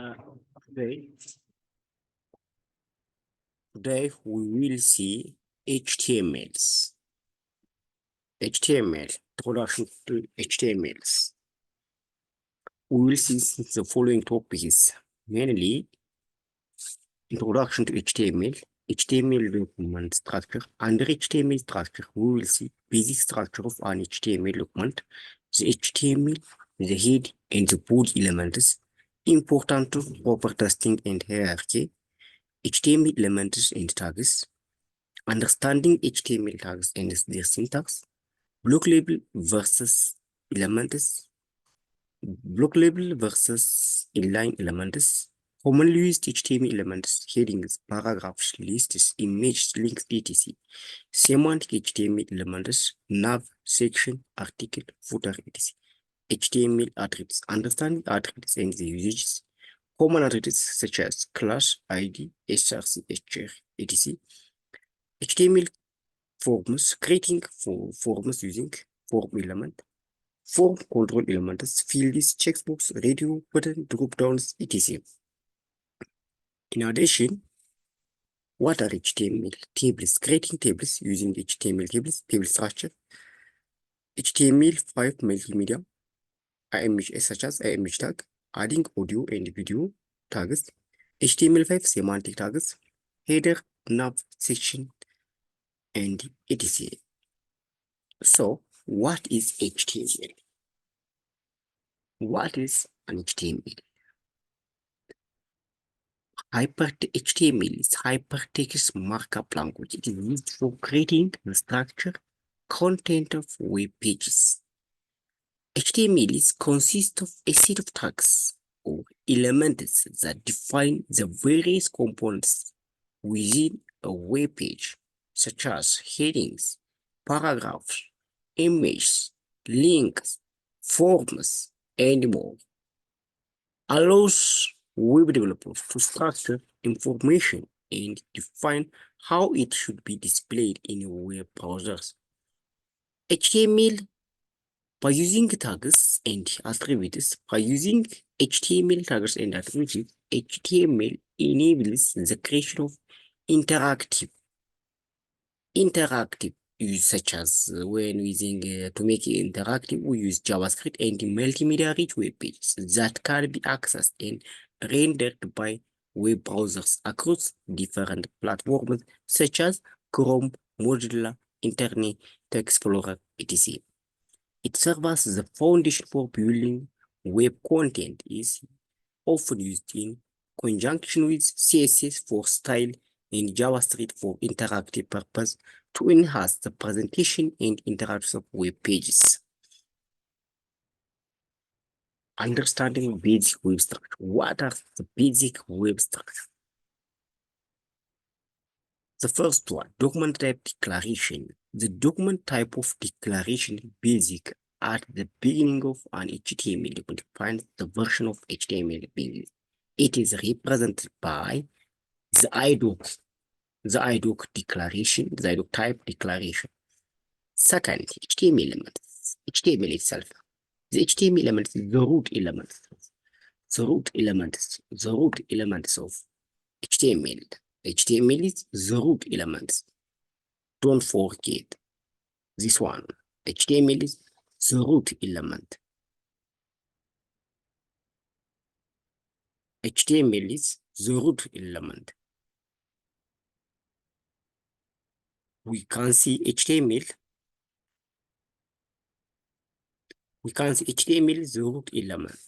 Uh, today, today we will see HTMLs. HTML, introduction to HTMLs. We will see the following topics, mainly introduction to HTML, HTML document structure. Under HTML structure, we will see basic structure of an HTML document, the HTML, the head, and the body elements, important proper testing and hierarchy, HTML elements and tags, understanding HTML tags and their syntax, block label versus elements, block label versus inline elements, commonly used HTML elements, headings, paragraphs, lists, images, links, etc. Semantic HTML elements, nav, section, article, footer, etc. HTML attributes, understanding attributes and the usages, common attributes such as class, ID, src, hr, etc. HTML forms, creating forms using form element, form control elements, fields, checkbox, radio button, drop downs, etc. In addition, what are HTML tables? Creating tables using HTML tables, table structure, HTML5 multimedia, image such as image tag, adding audio and video tags, HTML5 semantic tags, header, nav, section, and etc. So, what is HTML? What is an HTML? HTML is hypertext markup language. It is used for creating the structure, content of web pages. HTML consists of a set of tags or elements that define the various components within a web page, such as headings, paragraphs, images, links, forms, and more. Allows web developers to structure information and define how it should be displayed in web browsers. HTML, by using tags and attributes, HTML enables the creation of interactive use, such as when using to make it interactive, we use JavaScript and multimedia rich web pages that can be accessed and rendered by web browsers across different platforms such as Chrome, Mozilla, Internet Explorer, etc. It serves as the foundation for building web content, is often used in conjunction with CSS for style and JavaScript for interactive purpose to enhance the presentation and interactions of web pages. Understanding basic web structure. What are the basic web structure? The first one, document type declaration. The document type of declaration basic at the beginning of an HTML document defines the version of HTML being. It is represented by the IDOC declaration, the IDOC type declaration. Second, HTML elements. HTML itself. The HTML elements, the root elements of HTML. HTML is the root elements. Don't forget this one. HTML is the root element. HTML is the root element. We can see HTML. HTML is the root element.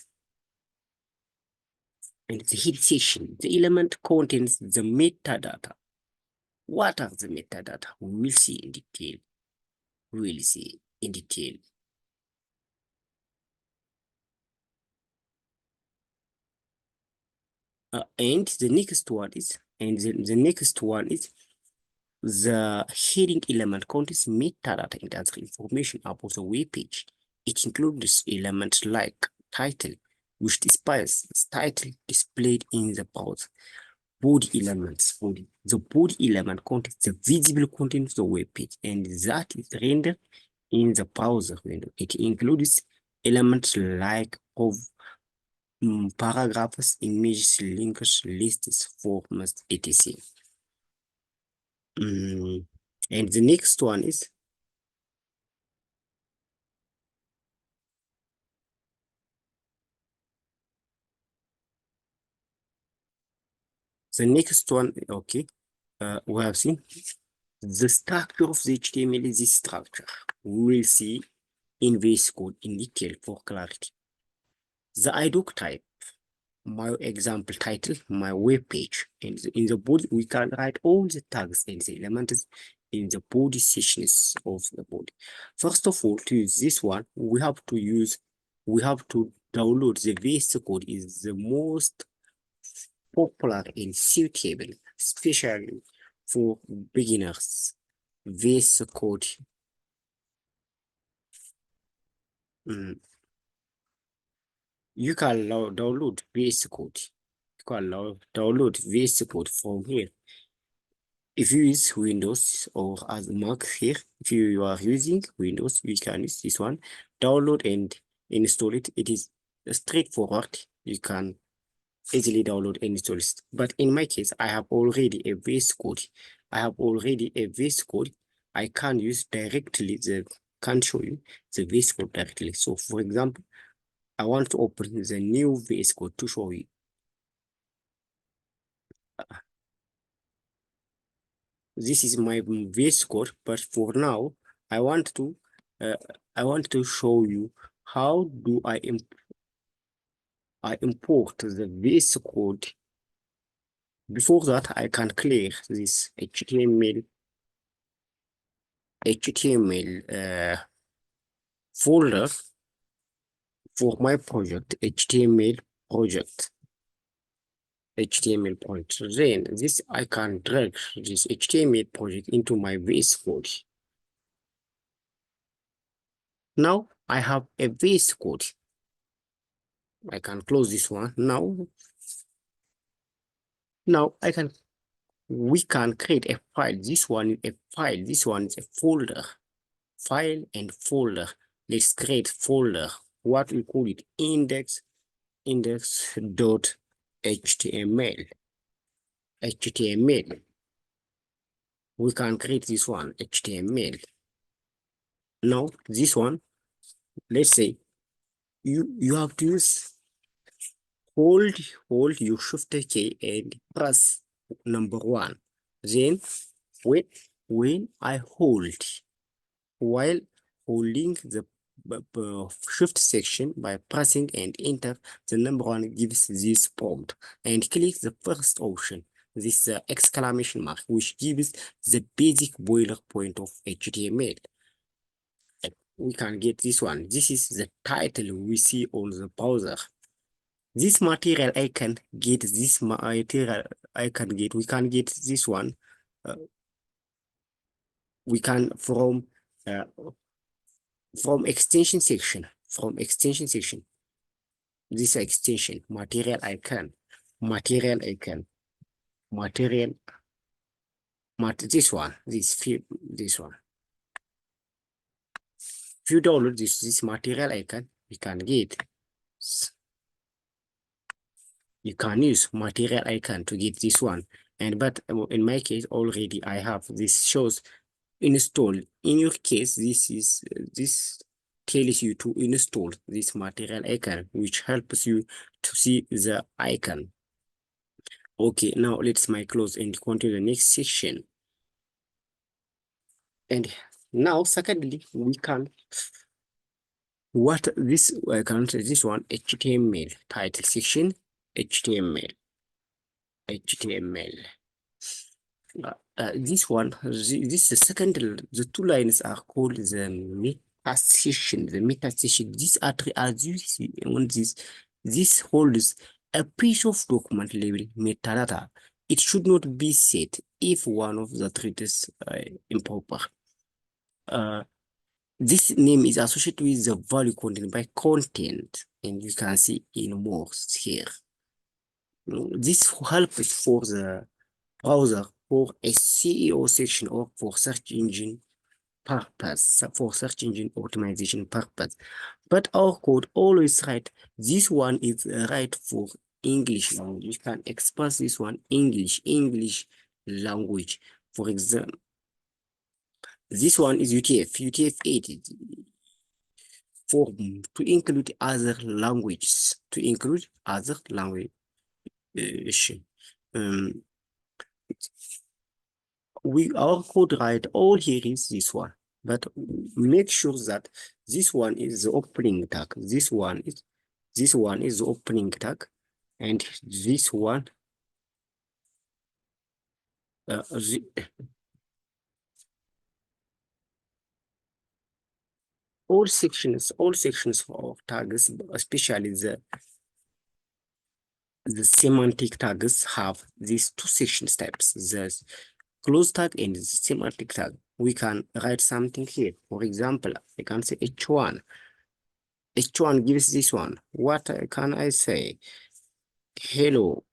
And the head section, the element contains the metadata. What are the metadata? We will see in detail. And the next one is, the heading element contains metadata and other information about the web page. It includes elements like title, which displays the title displayed in the browser. Body elements. The body element contains the visible content of the web page, and that is rendered in the browser window. It includes elements like of paragraphs, images, links, lists, forms, etc. And the next one is the next one. Okay, we have seen the structure of the HTML is this structure. We will see in VS Code in detail for clarity. The IDOC type, my example title, my web page, and in the body we can write all the tags and the elements in the body sections of the body. First of all, to use this one, we have to download the VS Code is the most popular and suitable, especially for beginners. VS Code. You can download VS Code. You can download VS Code from here. If you use Windows or as Mac here, if you are using Windows, you can use this one. Download and install it. It is straightforward. You can easily download and install it. But in my case, I have already a VS Code. I can use directly can show you the VS Code directly. So for example, I want to open the new VS Code to show you. This is my VS Code, but for now, I want to show you how do I import the VS Code. Before that, I can clear this HTML folder for my project, HTML project. Then this I can drag this HTML project into my VS Code. Now I have a VS Code. I can close this one. Now we can create a file. This one is a file. This one is a folder. File and folder. Let's create folder. What we call it index.html. HTML. We can create this one HTML. Now this one, let's say you have to use hold your shift key and press number 1. Then when I hold, while holding the shift section by pressing and enter, the number 1 gives this prompt, and click the first option, this exclamation mark, which gives the basic boilerplate of HTML. We can get this one. This is the title we see on the browser. This material I can get this material I can get. We can get this one. We can from extension section. This extension material icon. This one. This one. If you download this material icon, you can get. You can use material icon to get this one. But in my case already I have this shows install. In your case, this tells you to install this material icon, which helps you to see the icon. Okay, now let's close and continue the next section. And now secondly, we can this one HTML title section, HTML. This one, this the second, the 2 lines are called the meta section. These are as you see on this holds a piece of document labeled metadata. It should not be set if one of the three is improper. This name is associated with the value contained by content, and you can see in more here. This helps for the browser for a SEO section or for search engine purpose, for search engine optimization purpose. But our code always write, this one is right for English language. You can express this one English language. For example, this one is UTF-8 for to include other languages, Um, our code write all here is this one, but make sure that this one is the opening tag. This one is the opening tag, and this one all sections of tags, especially the semantic tags, have these two section steps: the close tag and the semantic tag. We can write something here. For example, I can say h1. H1 gives this one. What can I say? Hello,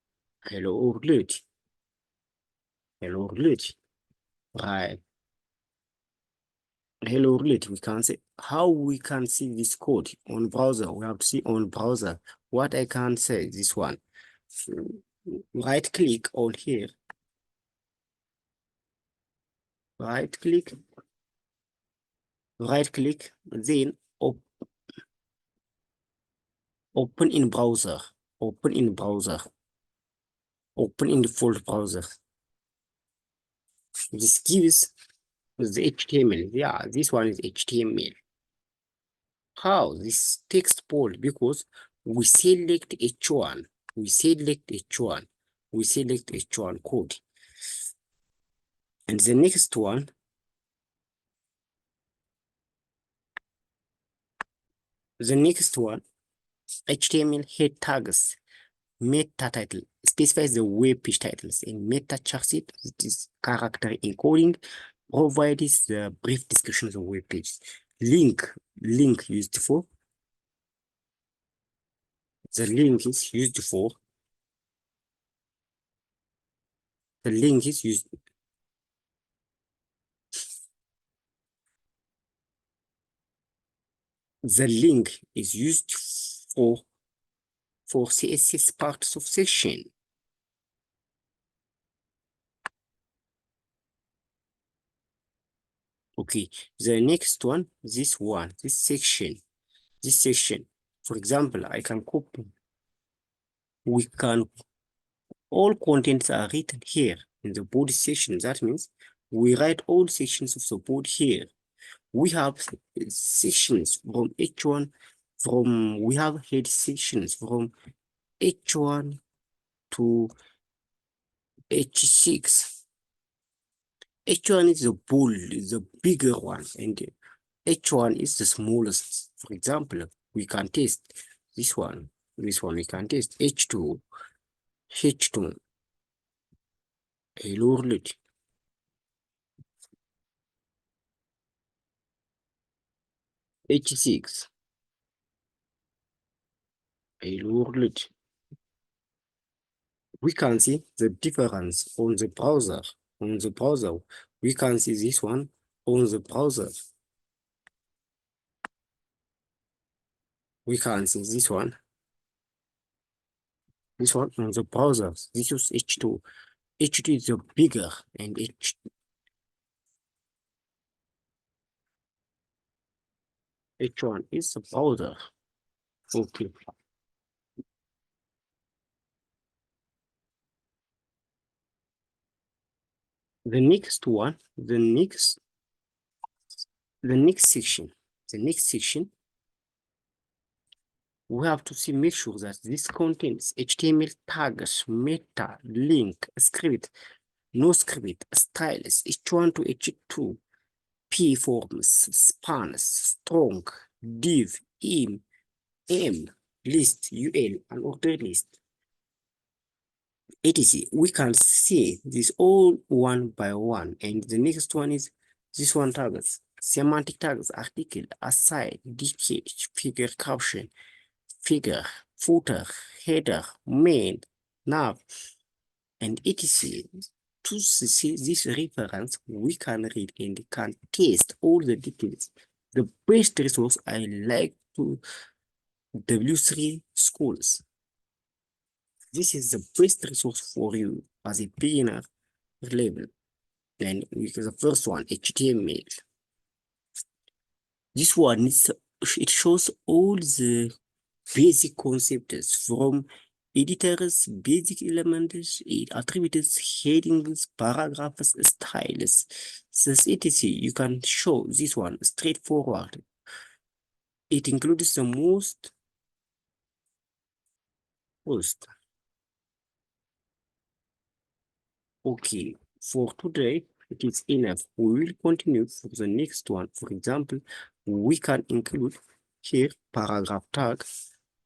world. Hello world. Right. Hello world. We can say how we can see this code on browser. We have to see on browser. What I can say, this one. Right click on here. Right click, then open in browser. Open in default browser. This gives the HTML. Yeah, this one is HTML. How? This text bold, because we select H1. We select H1 code. And the next one, HTML head tags, meta title, specifies the web page titles, and meta charset, it is character encoding, provides the brief description of the web page. Link used for, the link is used for, the link is used, the link is used for CSS parts of section. Okay, the next one, this section. For example, I can copy. All contents are written here in the body section. That means we write all sections of the body here. We have sections from H1, we have head sections from H1 to H6. H1 is the bold, the bigger one, and H1 is the smallest. For example, we can test this one. We can test H2, hello world, H6, hello world. We can see the difference on the browser. We can see this one on the browser. We can see this one on the browser. This is H2. H2 is the bigger, and H1 is the browser. Okay. The next one, the next section, we have to make sure that this contains HTML tags, meta, link, script, no script, styles, H1 to H2, P forms, spans, strong, div, m, list, ul, and order list, etc. We can see this all one by one, and the next one is this one tags, semantic tags, article, aside, dk, figure, caption, figure, footer, header, main, nav, and etc. To see this reference, we can read and can test all the details. The best resource I like to W3 schools. This is the best resource for you as a beginner level. And the first one, HTML. This one it shows all the basic concepts from editors, basic elements, attributes, headings, paragraphs, styles, says etc. You can show this one straightforward. It includes the most. Okay, for today, it is enough. We will continue for the next one. For example, we can include here paragraph tag,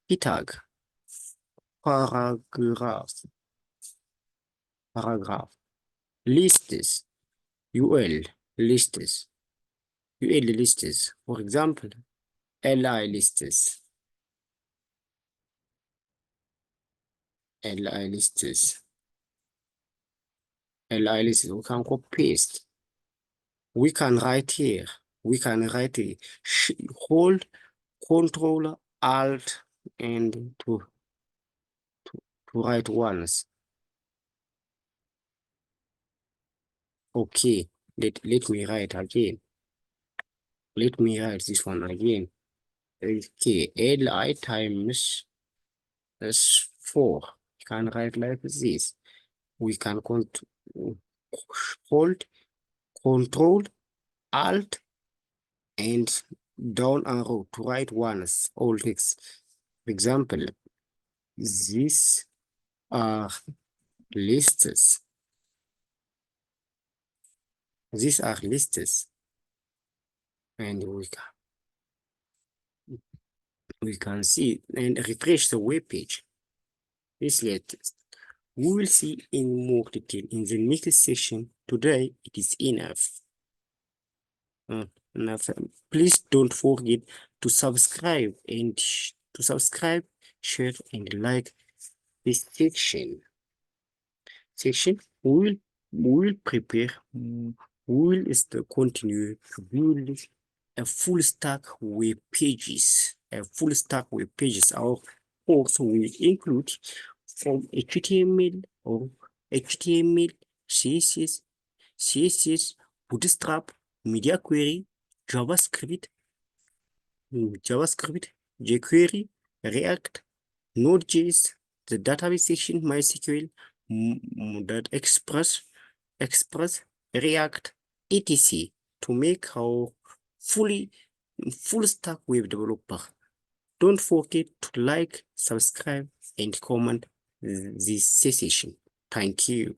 p tag, paragraph, lists, UL lists, UL lists. For example, LI lists, LI lists, LI lists. We can copy paste. We can write here. We can write it. Hold Control Alt and to write once. Okay, let me write again. Let me write this one again. Okay, Li times S4. You can write like this. We can hold Control Alt and down arrow to write once all text. For example, these are lists. These are lists, and we can see and refresh the web page. This latest. We will see in more detail in the next session. Today, it is enough. Please don't forget to subscribe share and like this section. We will prepare. We will continue to build a full stack web pages. Our course will include from HTML or HTML, CSS, Bootstrap, Media Query, JavaScript, jQuery, React, Node.js, the database section, MySQL, Express, React, etc. to make our full stack web developer. Don't forget to like, subscribe, and comment this session. Thank you.